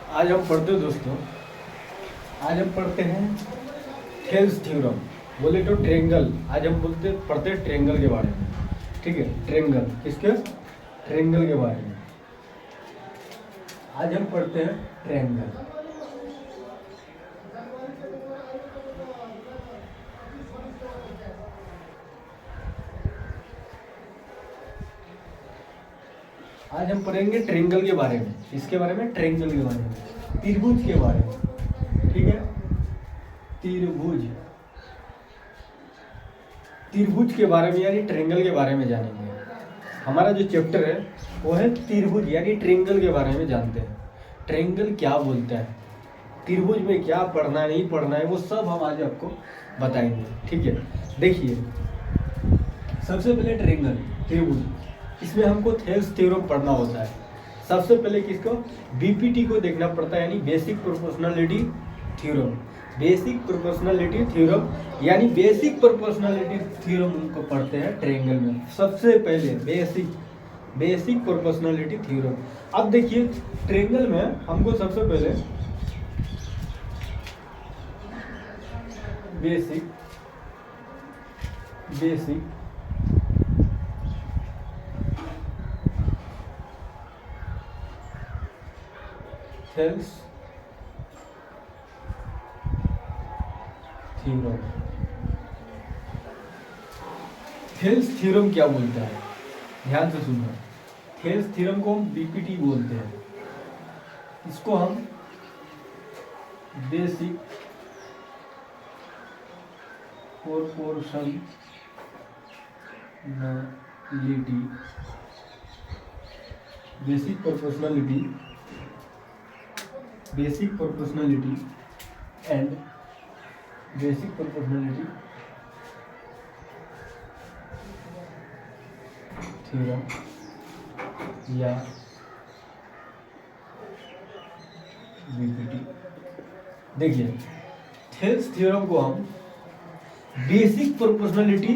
आज हम पढ़ते हैं दोस्तों, आज हम पढ़ते हैं थेल्स थ्योरम। बोले तो ट्रेंगल, आज हम पढ़ते हैं ट्रेंगल के बारे में। ठीक है, ट्रेंगल किसके? ट्रेंगल के बारे में आज हम पढ़ते हैं ट्रेंगल। आज हम पढ़ेंगे ट्रेंगल के बारे में। इसके बारे में, ट्रेंगल के बारे में, त्रिभुज के बारे में। ठीक है, त्रिभुज, त्रिभुज के बारे में यानी ट्रेंगल के बारे में जानेंगे। हमारा जो चैप्टर है वो है त्रिभुज यानी ट्रेंगल के बारे में जानते हैं। ट्रेंगल क्या बोलता है, त्रिभुज में क्या पढ़ना है नहीं पढ़ना है, वो सब हम आज आपको बताएंगे। ठीक है, देखिए सबसे पहले ट्रेंगल, त्रिभुज, इसमें हमको थेल्स थ्योरम पढ़ना होता है। सबसे पहले किसको? बीपीटी को देखना पड़ता है, यानी basic proportionality theorem. Basic proportionality theorem यानी बेसिक प्रोपोर्शनलिटी थ्योरम उनको पढ़ते हैं ट्रायंगल में। सबसे पहले बेसिक प्रोपोर्शनलिटी थ्योरम। अब देखिए ट्रायंगल में हमको सबसे पहले basic Thales theorem. Thales theorem क्या बोलता है, ध्यान से सुनना। थेल्स थ्योरम को हम बीपीटी बोलते हैं। इसको हम basic proportionality and basic proportionality theorem या बीपीटी। देखिए थेल्स थ्योरम को हम बेसिक प्रोपोर्शनलिटी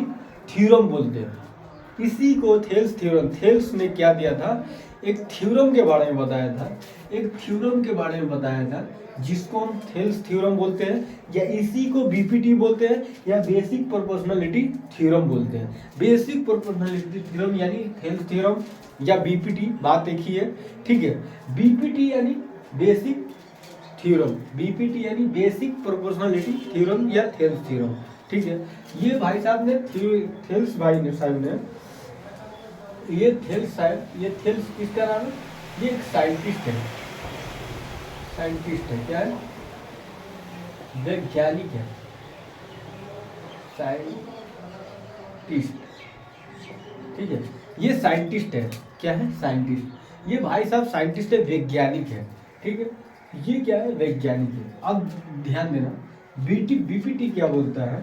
थ्योरम बोलते हैं। इसी को थेल्स थ्योरम, थेल्स ने क्या दिया था, एक थ्योरम के बारे में बताया था, जिसको हम थेल्स थ्योरम बोलते हैं, या इसी को बीपीटी बोलते हैं, या बेसिक प्रोपोर्शनलिटी थ्योरम बोलते हैं। बेसिक प्रोपोर्शनलिटी थ्योरम यानी थेल्स थ्योरम या बीपीटी, बात एक ही है। ठीक है, बीपीटी यानी बेसिक थ्योरम, बीपीटी यानी बेसिक प्रोपोर्शनलिटी थ्योरम या थेल्स थ्योरम। ठीक है, ये भाई साहब ने थेल्स साहब ने ये थेल्स किसका नाम है? ये एक साइंटिस्ट है। क्या है? वैज्ञानिक है, साइंटिस्ट। ठीक है, ये साइंटिस्ट है। क्या है? साइंटिस्ट। ये भाई साहब साइंटिस्ट है, वैज्ञानिक है। ठीक है, ये क्या है? वैज्ञानिक है। अब ध्यान देना, बीपीटी क्या बोलता है?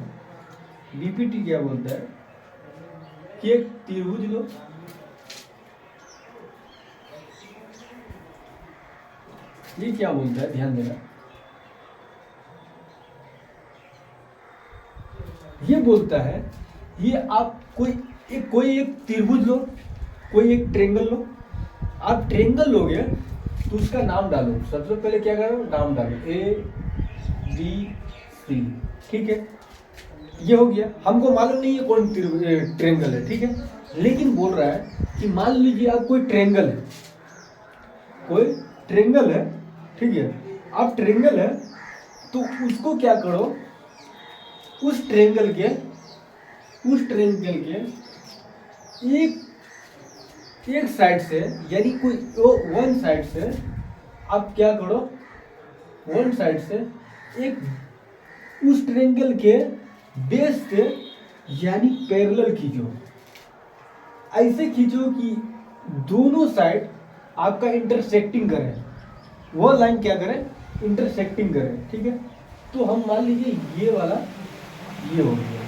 बीपीटी क्या बोलता है कि एक त्रिभुज लो, ये क्या बोलता है, ध्यान देना, ये बोलता है ये आप कोई एक त्रिभुज लो, कोई एक ट्रायंगल लो। आप ट्रायंगल लोगे तो उसका नाम डालो। सबसे पहले क्या करो, नाम डालो, ABC। ठीक है, ये हो गया। हमको मालूम नहीं है कौन ट्रायंगल है। ठीक है, लेकिन बोल रहा है कि मान लीजिए आप कोई ट्रायंगल है, ठीक है, आप ट्रायंगल है तो उसको क्या करो, उस ट्रायंगल के एक साइड से, यानी कोई वन साइड से आप क्या करो, वन साइड से एक उस ट्रायंगल के बेस से यानी पैरेलल खींचो। ऐसे खींचो कि दोनों साइड आपका इंटरसेक्टिंग करे, वो लाइन क्या करे, इंटरसेक्टिंग करे। ठीक है, तो हम मान लीजिए ये वाला ये हो गया,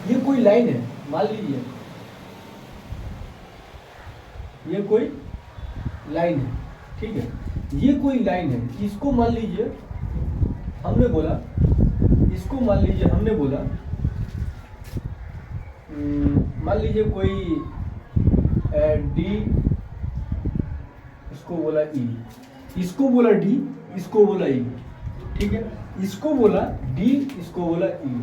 ये कोई लाइन है, मान लीजिए ये कोई लाइन है। ठीक है, ये कोई लाइन है, इसको मान लीजिए हमने बोला, मान लीजिए कोई डी, इसको बोला ई, इसको बोला डी, इसको बोला ई, ठीक है, इसको बोला डी, इसको बोला ई।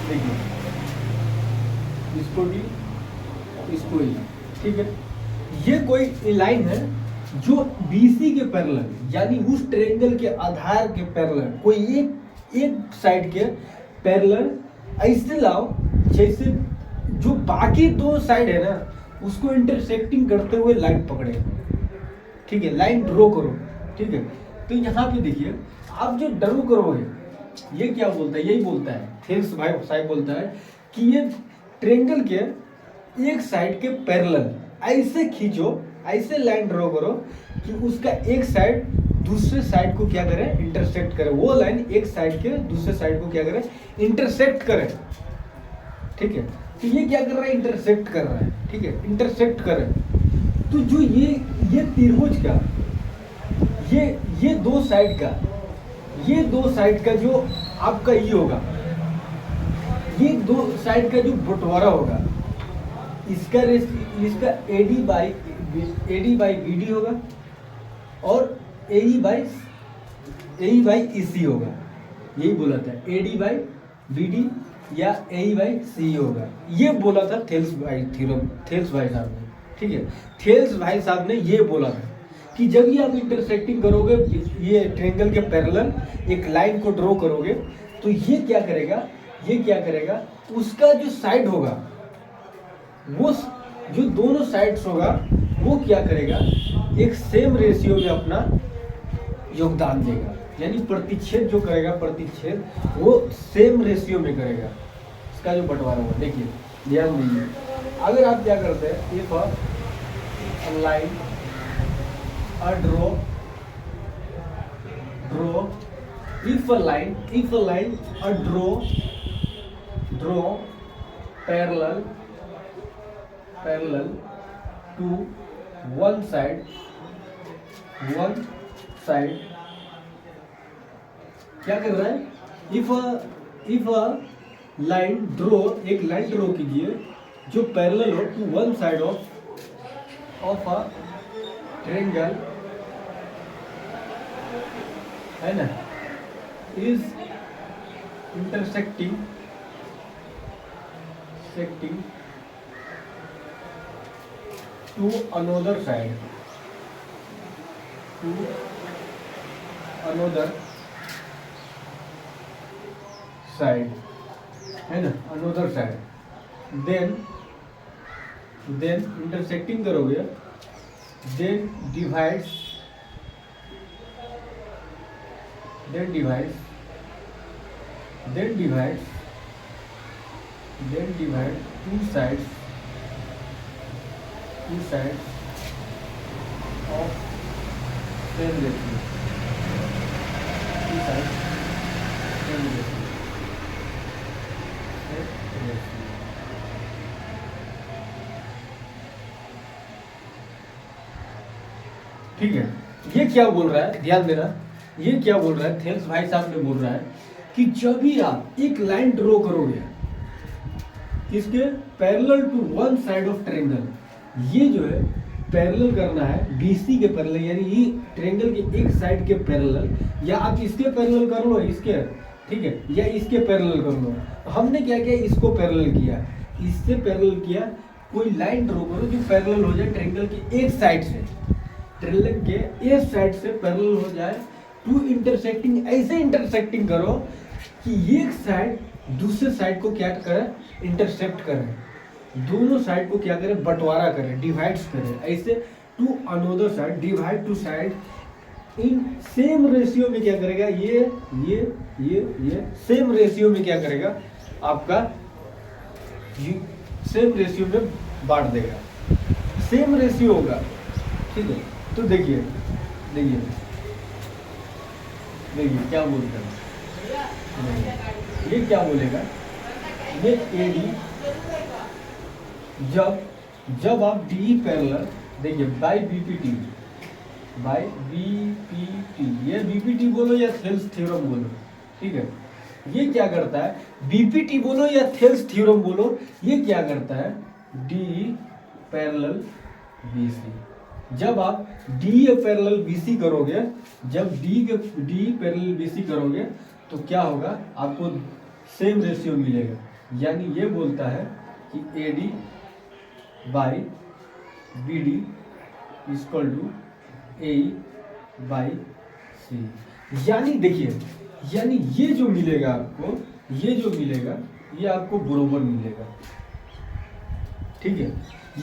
देखिए इसको डी, इसको ई, ठीक है। ये कोई लाइन है जो बीसी के पैरेलल, यानी उस ट्रायंगल के आधार के पैरेलल, कोई एक साइड के पैरेलल ऐसे लाओ जैसे जो बाकी दो साइड है ना उसको इंटरसेक्टिंग करते हुए लाइन पकड़े, ठीक है, लाइन ड्रॉ करो, ठीक है। तो यहाँ पे देखिए आप जो ड्रॉ करोगे, ये क्या बोलता है, यही बोलता है, थेल्स भाई साहब बोलता है कि ये ट्रायंगल के एक साइड के पैरेलल ऐसे खींचो, ऐसे लाइन ड्रॉ करो कि उसका एक साइड दूसरे साइड को क्या करे, इंटरसेक्ट करे। वो लाइन एक साइड के दूसरे साइड को क्या करे, इंटरसेक्ट करे, ठीक है। तो ये क्या कर रहा है, इंटरसेक्ट कर रहा है, ठीक है, इंटरसेक्ट करे। तो जो ये त्रिभुज का ये दो साइड का, ये दो साइड का जो आपका ये होगा, ये दो साइड का जो बंटवारा होगा, इसका एडी बाई बीडी होगा और एई बाई ईसी होगा। यही बोला था, एडी बाई बीडी या एई बाई सी होगा। ये बोला था थेल्स भाई साहब ने, ठीक है। थेल्स भाई साहब ने ये बोला था कि जब ये आप इंटरसेक्टिंग करोगे, ये ट्रायंगल के पैरेलल एक लाइन को ड्रॉ करोगे, तो ये क्या करेगा, उसका जो साइड होगा, वो जो दोनों साइड्स होगा वो क्या करेगा, एक सेम रेशियो में अपना योगदान देगा, यानी प्रतिच्छेद जो करेगा, प्रतिच्छेद वो सेम रेशियो में करेगा, इसका जो बंटवारा होगा। देखिए ध्यान दीजिए, अगर आप क्या करते हैं, if a line draw if a line draw parallel to one side क्या कर रहा है, इफ अ लाइन ड्रॉ, एक लाइन ड्रॉ कीजिए जो पैरेलल हो to one side of a triangle, है ना, is intersecting to another side, है ना, another side, then intersecting करोगे, then divides two sides of same ratio, ठीक है। ये क्या बोल रहा है, ध्यान देना, ये क्या बोल रहा है, थेल्स भाई साहब ने बोल रहा है कि जब भी आप एक लाइन ड्रॉ करोगे इसके parallel to one side of triangle, ये जो है पैरेलल करना है बीसी के पैरेलल, यानी ये ट्रायंगल के एक साइड के पैरेलल, या आप इसके पैरेलल कर लो, इसके, ठीक है, या इसके पैरेलल कर लो। हमने क्या किया, इसको पैरेलल किया, इससे पैरेलल किया, कोई लाइन ड्रॉ करो जो पैरेलल हो जाए ट्रायंगल के एक साइड से, ट्रायंगल के एक साइड से पैरेलल हो जाए, टू इंटरसेक्टिंग, ऐसे इंटरसेक्टिंग करो कि एक साइड दूसरे साइड को क्या करे, इंटरसेक्ट करे, दोनों साइड को क्या करे, बंटवारा करे, डिवाइड्स करे, ऐसे to another side, divide to side in same ratio में क्या करेगा, ये सेम रेशियो में क्या करेगा, आपका सेम रेशियो में बांट देगा, सेम रेशियो होगा, ठीक है। तो देखिए क्या बोलता है, ये क्या बोलेगा, ये एडी, जब आप डी पैरेलल, देखिए बाय बीपीटी, ये बीपीटी बोलो या थेल्स थ्योरम बोलो, ठीक है। ये क्या करता है, बीपीटी बोलो या थेल्स थ्योरम बोलो, ये क्या करता है, डी पैरेलल बी सी। जब आप डी पैरेलल बी सी करोगे, जब डी पैरेलल बी सी करोगे तो क्या होगा, आपको सेम रेशियो मिलेगा। यानी ये बोलता है कि A D by B D equal to A by C. यानी देखिए, यानी ये जो मिलेगा आपको, ये जो मिलेगा ये आपको बरोबर मिलेगा। ठीक है,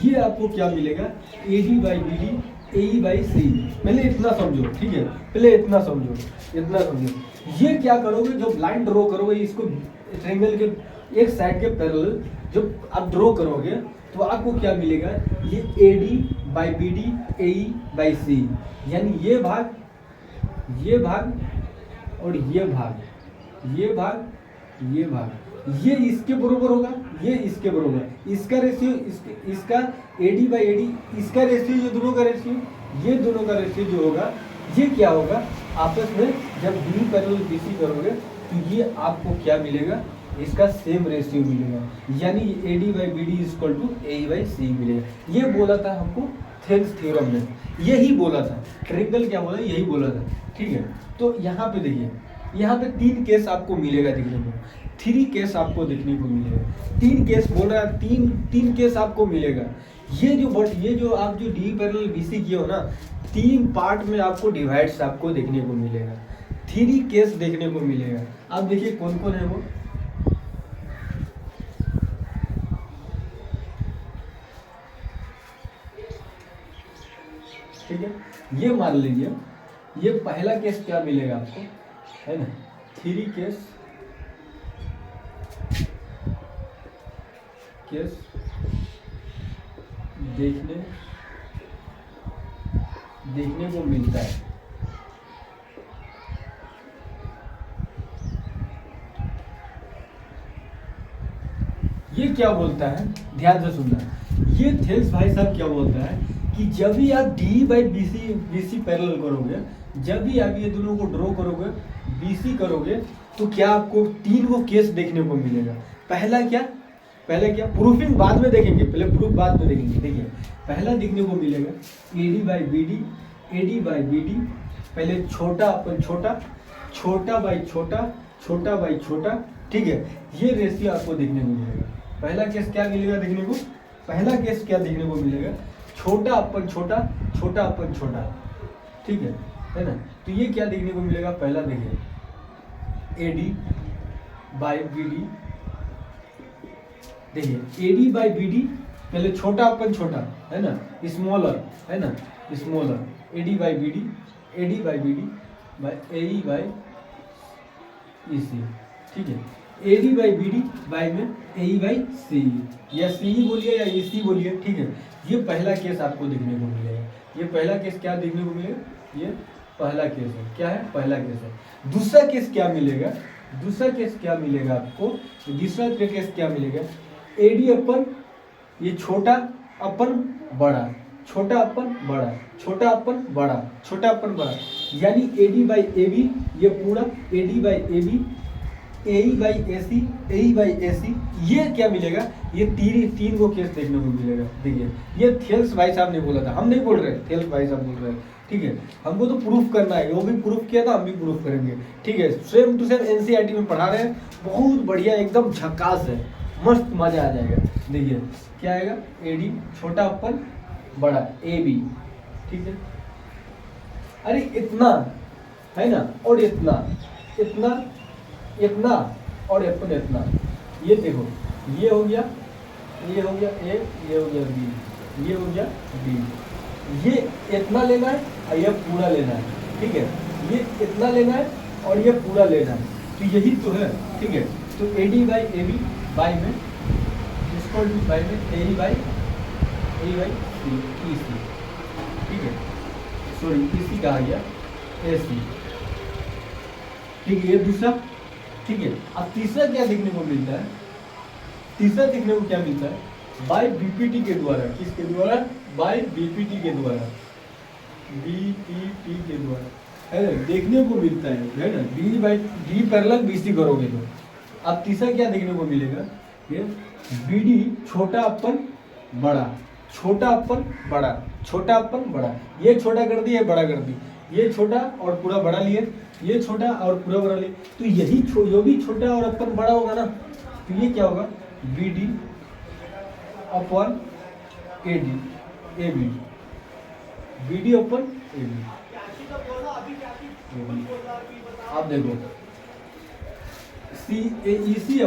ये आपको क्या मिलेगा, A D by B D A by C. पहले इतना समझो, ठीक है, पहले इतना समझो, इतना समझो। ये क्या करोगे, जो लाइन ड्रॉ करोगे इसको ट्रायंगल के एक साइड के पैरेलल जब आप ड्रॉ करोगे तो आपको क्या मिलेगा, ये A D by B D A by C. यानी ये भाग और ये भाग, ये भाग, ये भाग, ये इसके बरोबर होगा, ये इसके बरोबर, इसका रेशियो इसका ए डी बाई ए डी, इसका रेशियो, ये दोनों का रेशियो, ये दोनों का रेशियो जो होगा, ये क्या होगा आपस में, जब डी पैरेलल बी सी करोगे तो ये आपको क्या मिलेगा, इसका सेम रेशियो मिलेगा। यानी A D by B D equal to A by C मिलेगा। ये बोला था हमको थेल्स थ्योरम में, यही बोला था। ट्रायंगल क्या बोला, यही बोला था। ठीक है, तो यहाँ पे देखिए, यहाँ पे 3 केस आपको मिलेगा देखने को, 3 केस आपको देखने को मिलेगा। 3 केस बोल रहा है, तीन केस आपको मिलेगा। ये जो आप जो डी पैरेलल बी सी किए हो ना, 3 पार्ट में आपको डिवाइड्स आपको देखने को मिलेगा, 3 केस देखने को मिलेगा। आप देखिए कौन कौन है वो। ठीक है, ये मान लीजिए, ये पहला केस क्या मिलेगा आपको, है ना, 3 केस देखने को मिलता है। ये क्या बोलता है, ध्यान से सुनना, ये थेल्स भाई साहब क्या बोलता है कि जब भी आप D by B C parallel करोगे, जब भी आप ये दोनों को ड्रॉ करोगे, बी सी करोगे, तो क्या आपको 3 को केस देखने को मिलेगा। पहला क्या, प्रूफिंग बाद में देखेंगे, पहले प्रूफ बाद में देखेंगे। देखिए, पहला देखने को मिलेगा A D by B D, A D by B D, पहले छोटा अपन छोटा, छोटा बाई छोटा, छोटा बाई छोटा। ठीक है, ये रेशियो आपको देखने को मिलेगा। पहला केस क्या मिलेगा देखने को, पहला केस क्या देखने को मिलेगा, छोटा अपन छोटा, छोटा अपन छोटा। ठीक है ना, तो ये क्या देखने को मिलेगा, पहला देखिए A D by B D. देखिए A D by B D, पहले छोटा अपन छोटा, है ना, स्मॉलर, है ना, smaller, A D by B D, A D by B D by A by E C. ठीक है, A D by B D by में ए बाई सी, या सी बोलिए या ई सी बोलिए। ठीक है, ये पहला केस आपको देखने को मिलेगा। ये पहला केस क्या देखने को मिलेगा, ये पहला केस है, क्या है, पहला केस है। दूसरा केस क्या मिलेगा, दूसरा केस क्या मिलेगा आपको, दूसरा केस क्या मिलेगा, ए डी अपन, ये छोटा अपन बड़ा, छोटा अपन बड़ा, छोटा अपन बड़ा, छोटा अपन बड़ा। यानी A D by A B, ये पूरा A D by A B, A by A C, A by A C, ये क्या मिलेगा, ये तीन को केस देखने को मिलेगा। देखिए, ये थेल्स भाई साहब ने बोला था, हम नहीं बोल रहे, थेल्स भाई साहब बोल रहे हैं। ठीक है, हमको तो प्रूफ करना है, वो भी प्रूफ किया था, हम भी प्रूफ करेंगे। ठीक है, सेम टू सेम एनसीईआरटी में पढ़ा रहे हैं, बहुत बढ़िया, एकदम झकास है, मस्त मजा आ जाएगा। देखिए क्या आएगा, ए डी छोटा अपन बड़ा ए बी। ठीक है, अरे इतना है ना, और इतना इतना इतना और अपन इतना, ये देखो, ये हो गया, ये हो गया ए, ये हो गया बी, ये हो गया बी। ये इतना लेना है और ये पूरा लेना है। ठीक है, ये इतना लेना है और ये पूरा लेना है, तो यही तो है। ठीक है, तो A D by A B by में इसको बाई में A by C E C. ठीक है, सॉरी ई सी कहा गया, ए सी। ठीक है, ये दूसरा। ठीक है, अब तीसरा क्या देखने को मिलता है, तीसरा देखने को क्या मिलता है, बाय बीपीटी के द्वारा, किसके द्वारा, बाय बीपीटी के द्वारा, बीपीटी के द्वारा, है ना, देखने को मिलता है ना, D by D parallel BC करोगे तो। अब तीसरा क्या देखने को मिलेगा, ये बी डी छोटा अपन बड़ा, छोटा अपन बड़ा, छोटा अपन बड़ा, ये छोटा कर दी, ये बड़ा कर दी, ये छोटा और पूरा बड़ा लिए, ये छोटा और पूरा बड़ा लिए, तो यही जो भी छोटा और अपन बड़ा होगा ना, तो ये क्या होगा, बी डी अपन A D, A B, B D अपन ए बी। आप देखो सी ए ई सी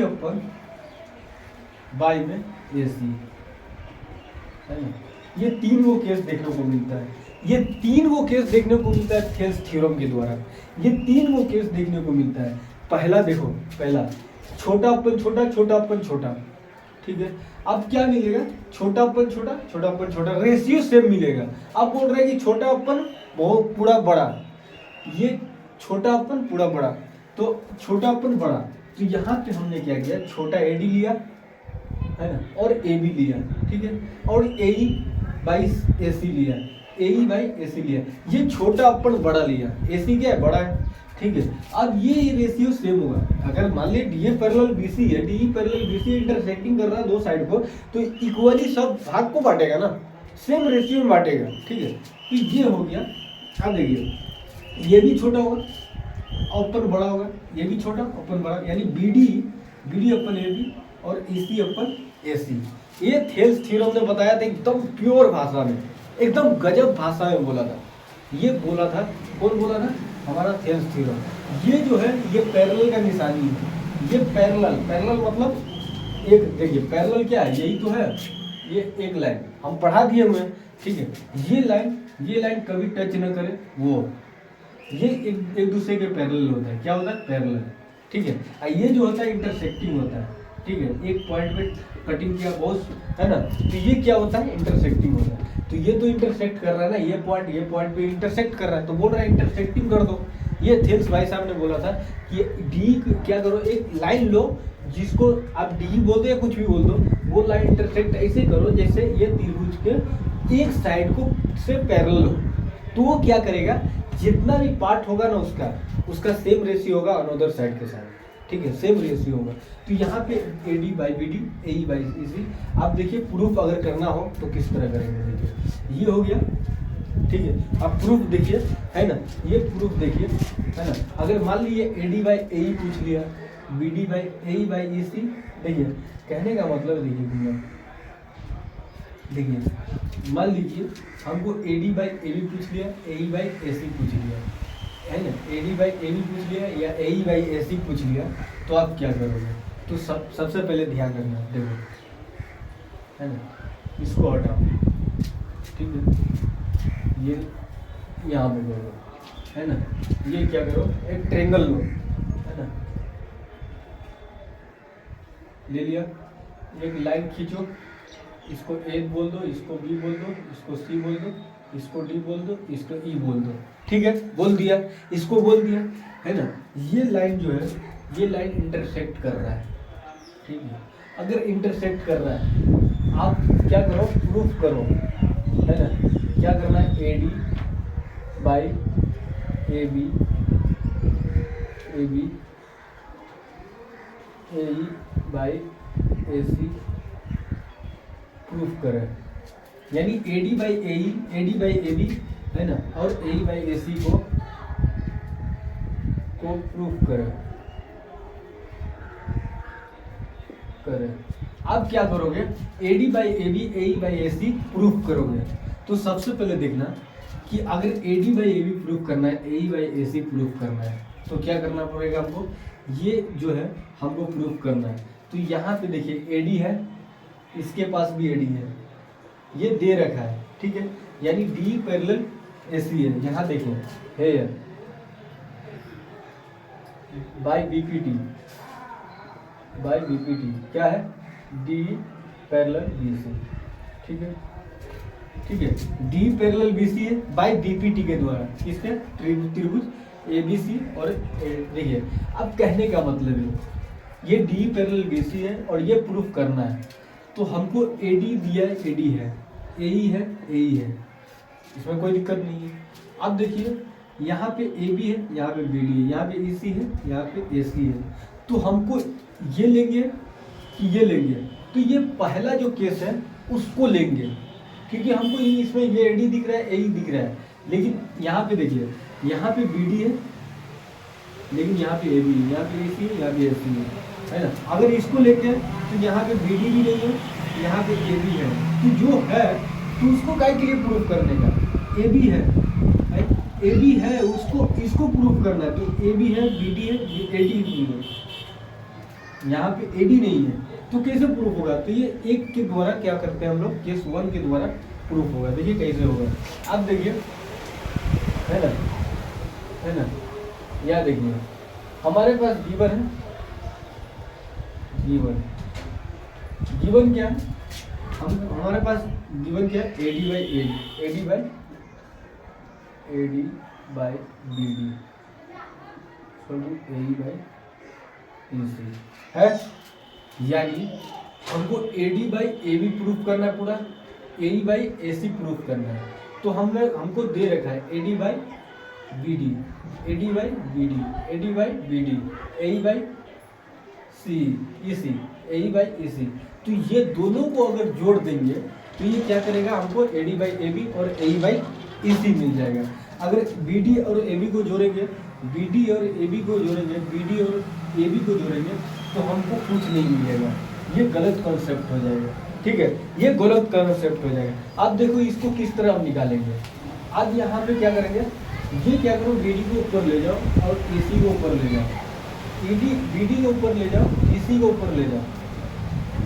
अपन बाई में ए सी है ना। ये तीन वो केस देखने को मिलता है, ये तीन वो केस देखने को मिलता है थेल्स थ्योरम के द्वारा, ये तीन वो केस देखने को मिलता है। पहला देखो, पहला छोटा अपन छोटा, छोटा अपन छोटा, ठीक है। अब क्या मिलेगा, छोटा अपन छोटा, छोटा अपन छोटा, रेशियो सेम मिलेगा। अब बोल रहा है कि छोटा अपन बहुत पूरा बड़ा, ये छोटा अपन पूरा बड़ा, तो छोटा अपन बड़ा, तो यहाँ पे हमने क्या किया, छोटा ए डी लिया है ना, और ए बी लिया, ठीक है, और ए ई बाई ए सी लिया, ए ई बाई ए सी लिया, ये छोटा अपन बड़ा लिया, ए सी क्या है, बड़ा है, ठीक है। अब ये रेशियो सेम होगा, अगर मान लिया D A parallel B C है, D E parallel B C intersecting कर रहा है दो साइड को, तो इक्वली सब भाग को बांटेगा ना, सेम रेशियो में बांटेगा, ठीक है। तो ये हो गया। अब देखिए ये भी छोटा होगा, अपन बड़ा होगा, ये भी छोटा अपन बड़ा, यानी बी डी अपन ए बी और A C upon A C. ये थेल्स थ्योरम ने बताया था एकदम प्योर भाषा में, एकदम गजब भाषा में बोला था। ये बोला था, कौन बोला था, हमारा थेल्स थ्योरम। ये जो है ये पैरेलल का निशानी है, ये पैरेलल मतलब एक, देखिए पैरेलल क्या है, यही तो है, ये एक लाइन हम पढ़ा दिए हुए, ठीक है। ये लाइन कभी टच न करे, वो ये एक दूसरे के पैरेलल होता है, क्या होता है, पैरेलल, ठीक है। ये जो होता है इंटरसेक्टिंग होता है, ठीक है, एक पॉइंट पे कटिंग किया बॉस, है ना, तो ये क्या होता है, इंटरसेक्टिंग होता है। तो ये तो इंटरसेक्ट कर रहा है ना, ये पॉइंट पे इंटरसेक्ट कर रहा है, तो बोल रहा है इंटरसेक्टिंग कर दो। ये थेल्स भाई साहब ने बोला था कि डी क्या करो, एक लाइन लो जिसको आप डी बोल दो या कुछ भी बोल दो, वो लाइन इंटरसेक्ट ऐसे करो जैसे ये त्रिभुज के एक साइड को से पैरेलल हो, तो वो क्या करेगा, जितना भी पार्ट होगा ना उसका सेम रेशियो होगा अनदर साइड के साथ, ठीक है, सेम रेशियो होगा। तो यहाँ पे A D by B D, A E by E C. आप देखिए प्रूफ अगर करना हो तो किस तरह करेंगे, देखिए ये हो गया, ठीक है। अब प्रूफ देखिए, है ना, ये प्रूफ देखिए, है ना। अगर मान लीजिए ए डी बाई ए ई पूछ लिया, B D by A E by E C, देखिए कहने का मतलब देखिए मान लीजिए हमको A D by A B पूछ लिया, ए ई बाई ए सी पूछ लिया, है ना, A D by A B पूछ लिया या ए ई बाई ए सी पूछ लिया, तो आप क्या करोगे, तो सबसे पहले ध्यान रखना, देखो, है ना, इसको हटाओ, ठीक है, ये यहाँ पे करो, है ना, ये क्या करो, एक ट्रेंगल लो, है ना, ले लिया, एक लाइन खींचो, इसको ए बोल दो, इसको बी बोल दो, इसको सी बोल दो, इसको डी बोल दो, इसको ई बोल दो, ठीक है, बोल दिया, इसको बोल दिया, है ना। ये लाइन जो है, ये लाइन इंटरसेक्ट कर रहा है, ठीक है। अगर इंटरसेक्ट कर रहा है, आप क्या करो, प्रूफ करो, है ना, क्या करना है, A D by A B, A E by A C proof करें, यानी A D by A E, A D by A B, है ना, और ए ई बाई ए सी को प्रूफ करें। आप क्या करोगे, A D by A B, A E by A C proof करोगे, तो सबसे पहले देखना कि अगर A D by A B proof करना है, ए E by A C proof करना है, तो क्या करना पड़ेगा हमको, ये जो है हमको प्रूफ करना है। तो यहाँ पे देखिए ए डी है, इसके पास भी ए डी है, ये दे रखा है, ठीक है, यानी डी पैरेलल ए सी है, यहाँ देखिए है बाई बी पी टी, क्या है, डी पैरेलल बी सी, ठीक है, डी पैरेलल बी सी है बाई बी पी टी के द्वारा, किसके, त्रिभुज ए बी सी। और देखिए अब कहने का मतलब है ये डी पैरेलल बी सी है और ये प्रूफ करना है, तो हमको ए डी दिया है, ए डी है, ए ई है, ए ई है, इसमें कोई दिक्कत नहीं है। अब देखिए यहाँ पे ए बी है, यहाँ पे बी डी है, यहाँ पे ई सी है, यहाँ पे ए सी है, तो हमको ये लेंगे कि ये लेंगे, तो ये पहला जो केस है उसको लेंगे, क्योंकि हमको इसमें ये एडी दिख रहा है, ए दिख रहा है, लेकिन यहाँ पे देखिए, यहाँ पे बीडी है, लेकिन यहाँ पे ए बी, यहाँ पे ए सी, यहाँ पे ए सी है ना। अगर इसको लेके तो यहाँ पे बी डी भी नहीं है, यहाँ पे ए बी है, तो जो है तो उसको काय के लिए प्रूफ करने का, ए बी है, ए बी है, उसको इसको प्रूफ करना है, तो ए बी है, बी डी है, ए डी नहीं है, यहाँ पे ए डी नहीं है, तो कैसे प्रूफ होगा? तो ये एक के द्वारा क्या करते हैं हम लोग, केस 1 के द्वारा प्रूफ होगा। देखिए कैसे होगा, अब देखिए, है ना, यह देखिए हमारे पास गिवन है, गिवन क्या है, हमारे पास गिवन क्या है, AD by AD, AD by B D, AD by E C है, यानी हमको AD by A B proof करना है, पूरा AD by A C proof करना है। तो हमको दे रखा है AD by B D, AD by B D, AD by B D, A by C, E C, A by E C. तो ये दोनों को अगर जोड़ देंगे तो ये क्या करेगा, हमको एडी बाई ए बी और ए बाई ई सी मिल जाएगा। अगर बी डी और ए बी को जोड़ेंगे, बी डी और ए बी को जोड़ेंगे, बी डी और ए बी को जोड़ेंगे तो हमको कुछ नहीं मिलेगा, ये गलत कॉन्सेप्ट हो जाएगा। ठीक है, ये गलत कॉन्सेप्ट हो जाएगा। अब देखो इसको किस तरह हम निकालेंगे। अब यहाँ पे क्या करेंगे, ये क्या करो, बी डी को ऊपर ले जाओ और ए सी को ऊपर ले जाओ, बी डी को ऊपर ले जाओ, ई सी को ऊपर ले जाओ।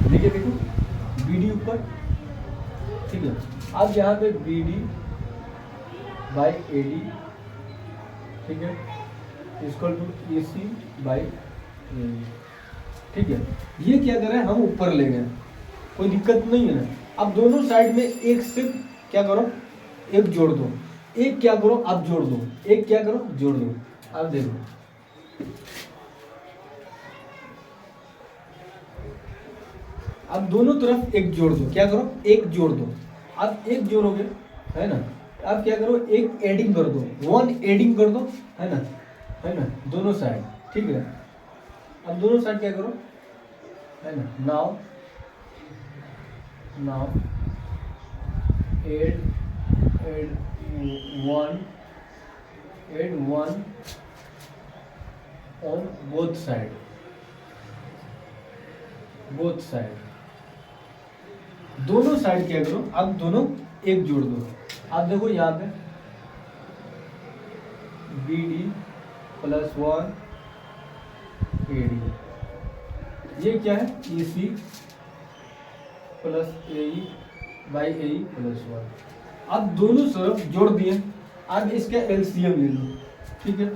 देखिए देखो, बी डी ऊपर, ठीक है। अब यहाँ पे B D by A D, ठीक है, equal to A C by A D, ठीक है। ये क्या करें, हम ऊपर ले गए, कोई दिक्कत नहीं है ना। अब दोनों साइड में एक से क्या करो, एक जोड़ दो, एक क्या करो, अब जोड़ दो, एक क्या करो, जोड़ दो। अब देखो, अब दोनों तरफ एक जोड़ दो, क्या करो, एक जोड़ दो। अब एक जोड़ोगे, है ना, अब क्या करो, एक एडिंग कर दो, 1 एडिंग कर दो, है ना, दोनों साइड, ठीक है। अब दोनों साइड क्या करो, है ना, now add 1 on both side, दोनों साइड क्या करो, अब दोनों एक जोड़ दो। अब देखो यहाँ पे B D plus 1 A D, ये क्या है, E C plus A by A plus 1। अब दोनों तरफ जोड़ दिए, अब इसका एलसीएम ले लो, ठीक है,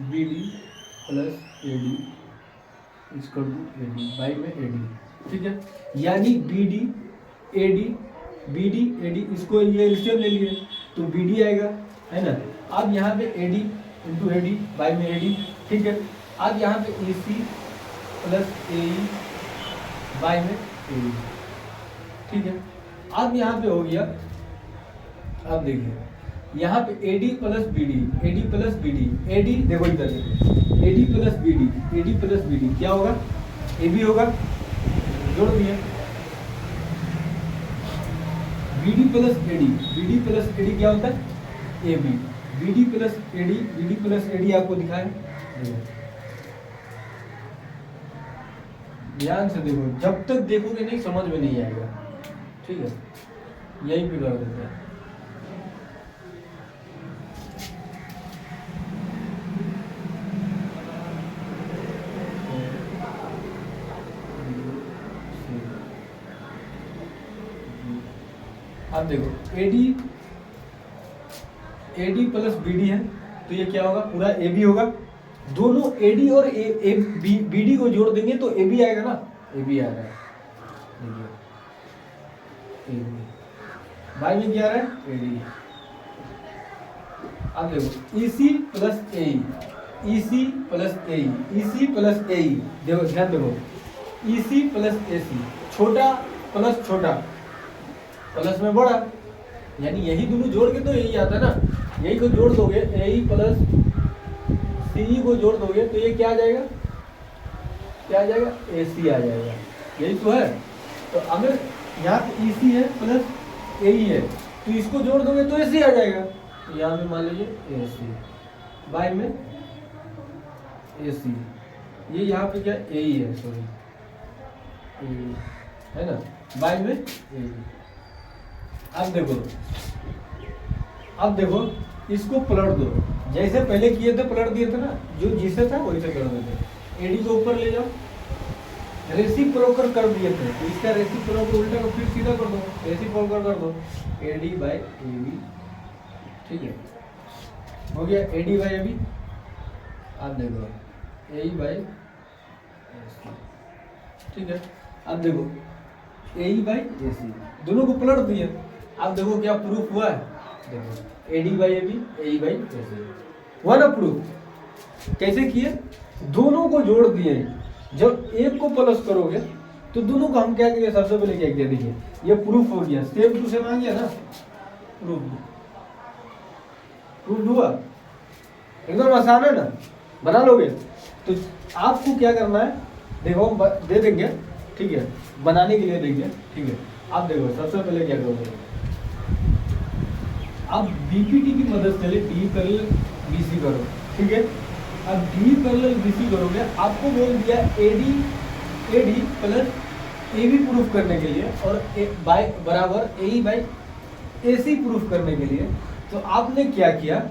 B D plus A D equal to A D by में ए डी, ठीक है। यानी बी डी ए डी, इसको ये एलसीएम ले लिए तो बी डी आएगा, है ना। अब यहाँ पे A D into A D by में ए डी, ठीक है। अब यहाँ पे ए सी प्लस ए बाई में ए डी, ठीक है। अब यहाँ पे हो गया, अब देखिए यहाँ पे A D plus B D, A D plus B D, A D देखो इधर देखो, A D plus B D, A D plus B D क्या होगा, ए बी होगा, जोड़ दिए। B D plus A D, B D plus A D क्या होता है, A B, B D plus A D, B D plus A D आपको दिखाया, ध्यान से देखो, जब तक देखोगे नहीं समझ में नहीं आएगा, ठीक है। यही पे कर देते हैं, अब देखो A D plus B D है तो ये क्या होगा, पूरा ए बी होगा। दोनों ए डी और बी डी को जोड़ देंगे तो ए बी आएगा ना, ए बी आ रहा है, बाई में क्या आ रहा है, ए डी। अब देखो ई सी प्लस ए, ई सी प्लस ए, ई सी प्लस ए, देखो ध्यान देखो, ई सी प्लस ए सी, छोटा प्लस छोटा प्लस में बड़ा, यानी यही दोनों जोड़ के तो यही आता है ना, यही को जोड़ दोगे, ए प्लस सी को जोड़ दोगे तो ये क्या आ जाएगा, क्या आ जाएगा, ए सी आ जाएगा। यही तो है। तो अगर यहाँ पे ई सी है प्लस ए ई है तो इसको जोड़ दोगे तो ए सी आ जाएगा। तो यहाँ पे मान लीजिए ए सी बाय में ए सी, ये यहाँ पे क्या ए ई है, सॉरी है ना, बाय में ए। अब देखो इसको पलट दो, जैसे पहले किए थे पलट दिए थे ना, जो जिसे था वैसे कर देते। एडी को ऊपर ले जाओ, रेसिप्रोकल कर दिए थे तो इसका रेसिप्रोकल उल्टा को फिर सीधा कर दो, रेसिप्रोकल कर दो, एडी बाय एबी, ठीक है, हो गया एडी बाय एबी। अब देखो ए बाय, ठीक है। अब देखो ए बाई ए सी, दोनों को पलट दिए। अब देखो क्या प्रूफ हुआ है, देखो A D by A B, A by A C हुआ ना प्रूफ। कैसे किए, दोनों को जोड़ दिए। जब एक को प्लस करोगे तो दोनों को हम क्या किए, सबसे पहले क्या किया, देखिए ये प्रूफ हो गया, सेम टू सेम आ गया ना, प्रूफ हुआ, एकदम आसान है ना, बना लोगे। तो आपको क्या करना है, देखो हम दे देंगे, ठीक है, बनाने के लिए देंगे, ठीक है। आप देखो सबसे पहले क्या करोगे, आप बीपीटी की मदद से डी पैरेलल बीसी करो, ठीक है। अब डी पैरेलल बीसी करोगे, आपको बोल दिया एडी प्लस एबी प्रूफ करने के लिए और बाय बराबर ए बाई एसी प्रूफ करने के लिए। तो आपने क्या किया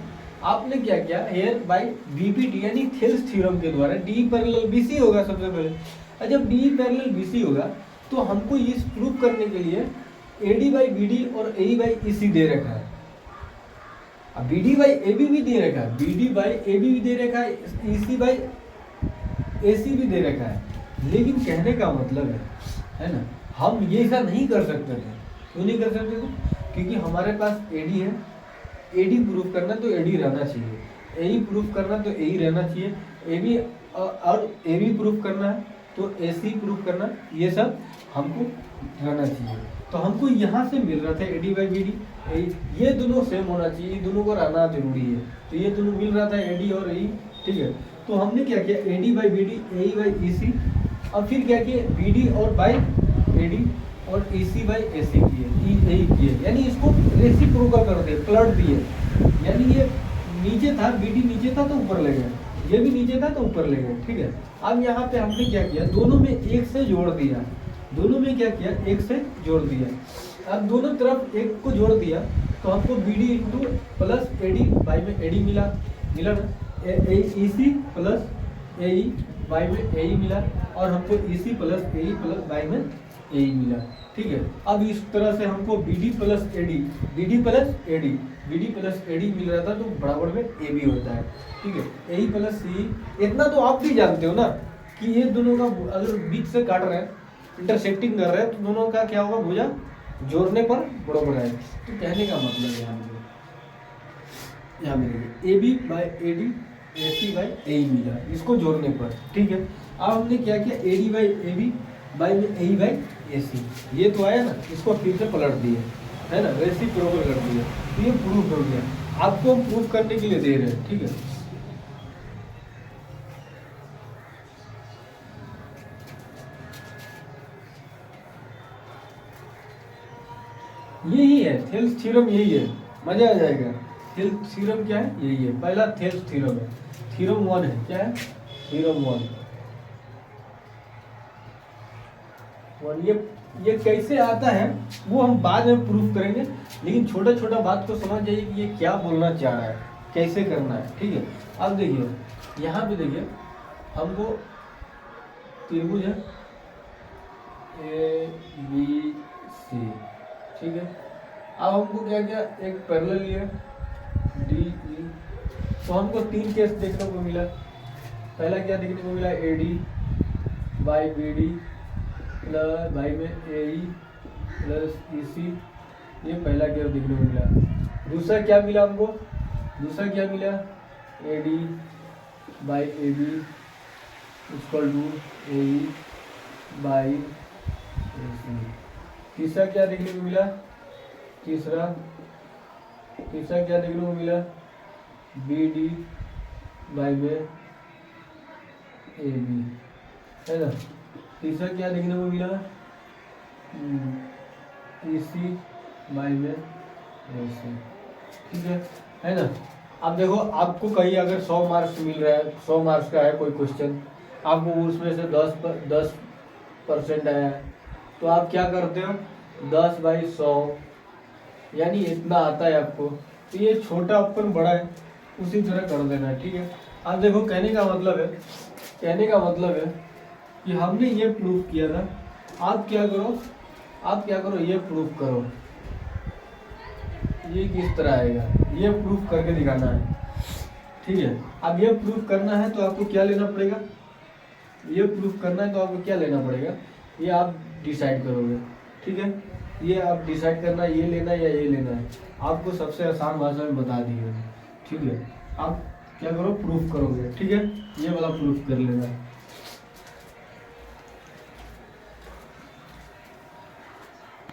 हेयर बाय बीपीटी यानी थेल्स थ्योरम के द्वारा डी पैरेलल बीसी होगा सबसे पहले। और जब डी पैरेलल बीसी होगा तो हमको इस प्रूफ करने के लिए एडी बाई बीडी और ए बाई ईसी दे रखा है। अब बीडी बाई एबी भी दे रखा है, बीडी बाई एबी भी दे रखा है, ईसी बाई एसी भी दे रखा है। लेकिन कहने का मतलब है ना, हम ये ऐसा नहीं कर सकते थे। क्यों नहीं कर सकते थे, क्योंकि हमारे पास एडी है, एडी प्रूफ करना तो एडी रहना चाहिए, एई प्रूफ करना तो एई रहना चाहिए, एबी और एबी प्रूफ करना है तो एसी प्रूफ करना, ये सब हमको रहना चाहिए। तो हमको यहाँ से मिल रहा था एडी बाई बीडी, ये दोनों सेम होना चाहिए, दोनों को रहना जरूरी है। तो ये दोनों मिल रहा था एडी और एई, ठीक है। तो हमने क्या किया, AD by BD, AE by EC, और फिर क्या किया बीडी और बाई एडी और ईसी बाई एसी किए, यानी इसको रेसिप्रोकल कर दिए, पलट दिए। यानी ये नीचे था, बीडी नीचे था तो ऊपर ले गए, ये भी नीचे था तो ऊपर ले गए, ठीक है। अब यहाँ पे हमने क्या किया, दोनों में एक से जोड़ दिया, दोनों में क्या किया, एक से जोड़ दिया। अब दोनों तरफ एक को जोड़ दिया तो हमको BD into plus AD by में एडी मिला ना, ईसी प्लस एई बाई में एई मिला, और हमको EC plus AE plus by में एई मिला, ठीक है। अब इस तरह से हमको बीडी प्लस एडी मिल रहा था तो बराबर में ए भी होता है, ठीक है। ए प्लस सी, इतना तो आप भी जानते हो ना कि ये दोनों का अगर बीच से काट रहे हैं, इंटरसेक्टिंग कर रहे हैं, तो दोनों का क्या होगा, भुजा जोड़ने पर बराबर है। तो कहने का मतलब यहाँ मिलेगा A B by A D, A C by A मिला, इसको जोड़ने पर, ठीक है। अब हमने क्या किया, A D by A B by में ए बाई ए सी, ये तो आया ना, इसको फिर से पलट दिए, है ना, रेसिप्रोकल कर दिया, तो ये प्रूफ हो गया। आपको हम प्रूफ करने के लिए दे रहे हैं, ठीक है। यही है थेल्स थ्योरम, यही है, मजा आ जाएगा। थेल्स थ्योरम क्या है, यही है, पहला थेल्स थ्योरम है, थ्योरम 1 है, क्या है, थ्योरम 1। ये कैसे आता है वो हम बाद में प्रूफ करेंगे, लेकिन छोटा छोटा बात को समझ जाइए कि ये क्या बोलना चाह रहा है, कैसे करना है, ठीक है। अब देखिए यहाँ पे देखिए, हमको त्रिभुज है ए बी सी, ठीक है। अब हमको क्या क्या, एक पैरेलल लिया डी ई, तो हमको 3 केस देखने को मिला। पहला क्या देखने को मिला, A D by B D plus by में ए ई प्लस ई सी, ये पहला केस देखने को मिला। दूसरा क्या मिला हमको, A D by A B equal to A E by A C. तीसरा क्या देखने को मिला, तीसरा क्या देखने को मिला, बी डी बाई में ए बी, है ना। तीसरा क्या देखने को मिला, इसी बाई में ऐसे, ठीक है ना। अब देखो आपको कहीं अगर 100 मार्क्स मिल रहा है, 100 मार्क्स का है कोई क्वेश्चन, आपको उसमें से 10% आया है, तो आप क्या करते हो, 10/100 यानी इतना आता है आपको, तो ये छोटा अपन बड़ा है उसी तरह कर देना है, ठीक है। अब देखो कहने का मतलब है कि हमने ये प्रूफ किया था, आप क्या करो ये प्रूफ करो, ये किस तरह आएगा, ये प्रूफ करके दिखाना है, ठीक है। अब ये प्रूफ करना है तो आपको क्या लेना पड़ेगा, ये आप डिसाइड करोगे, ठीक है। ये आप डिसाइड करना, ये लेना है या ये लेना है, आपको सबसे आसान भाषा में बता दी है, ठीक है। आप क्या करो, प्रूफ करोगे, ठीक है, ये वाला प्रूफ कर लेना है।